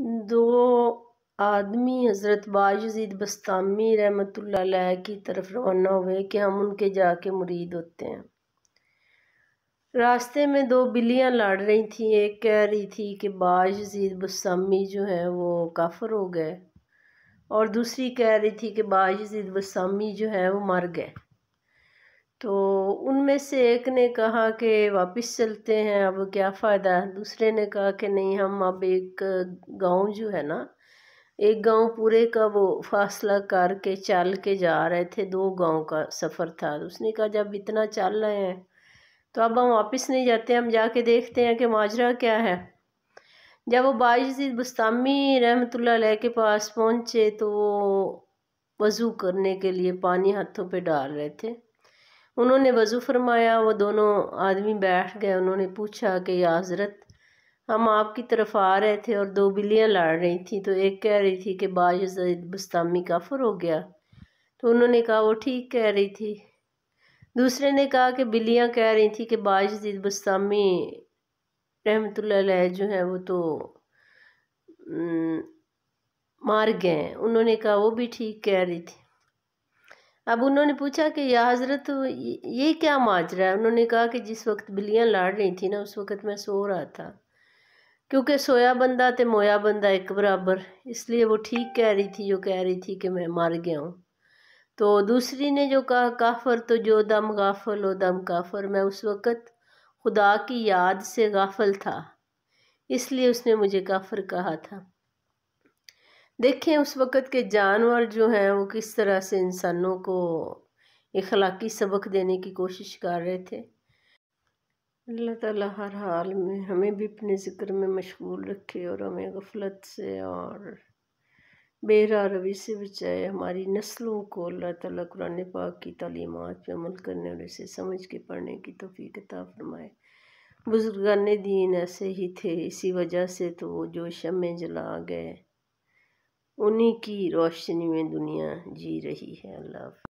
दो आदमी हज़रत बायज़ीद बस्तामी रहमतुल्लाह अलैह की तरफ रवाना हुए कि हम उनके जाके मुरीद होते हैं। रास्ते में दो बिल्लियाँ लड़ रही थीं। एक कह रही थी कि बायज़ीद बस्तामी जो है वो काफिर हो गए, और दूसरी कह रही थी कि बायज़ीद बस्तामी जो है वो मर गए। तो उनमें से एक ने कहा कि वापस चलते हैं, अब क्या फ़ायदा। दूसरे ने कहा कि नहीं, हम अब एक गांव जो है ना, एक गांव पूरे का वो फासला करके चल के जा रहे थे, 2 गांव का सफ़र था। उसने कहा जब इतना चल रहे हैं तो अब हम वापस नहीं जाते, हम जाके देखते हैं कि माजरा क्या है। जब वो बायज़ीद बस्तामी रहमतुल्लाह अलैह के पास पहुँचे तो वो वज़ू करने के लिए पानी हाथों पे डाल रहे थे। उन्होंने वज़ू फरमाया, वो दोनों आदमी बैठ गए। उन्होंने पूछा कि या हज़रत, हम आपकी तरफ आ रहे थे और 2 बिल्लियाँ लड़ रही थी, तो एक कह रही थी कि बायज़ीद बस्तामी काफिर हो गया। तो उन्होंने कहा वो ठीक कह रही थी। दूसरे ने कहा कि बिल्लियाँ कह रही थी कि बायज़ीद बस्तामी रहमतुल्लाह अलैह जो है वो तो मार गए। उन्होंने कहा वो भी ठीक कह रही थी। अब उन्होंने पूछा कि या हज़रत, ये क्या माजरा है। उन्होंने कहा कि जिस वक्त बिल्लियाँ लड़ रही थी ना, उस वक्त मैं सो रहा था, क्योंकि सोया बंदा ते मोया बंदा एक बराबर, इसलिए वो ठीक कह रही थी जो कह रही थी कि मैं मर गया हूँ। तो दूसरी ने जो कहा काफिर, तो जो दम गाफिल ओ दम काफिर, मैं उस वक़्त खुदा की याद से गाफिल था, इसलिए उसने मुझे काफिर कहा था। देखें उस वक़्त के जानवर जो हैं वो किस तरह से इंसानों को इखलाकी सबक देने की कोशिश कर रहे थे। अल्लाह ताला हर हाल में हमें भी अपने ज़िक्र में मशगूल रखे और हमें गफलत से और बेरा रवि से बचाए। हमारी नस्लों को अल्लाह ताला कुरान पाक की तालीमात पे अमल करने और इसे समझ के पढ़ने की तौफीक अता फरमाए। बुज़ुर्गान दीन ऐसे ही थे, इसी वजह से तो वो जो शम्में जला गए, उन्हीं की रोशनी में दुनिया जी रही है। अल्लाह।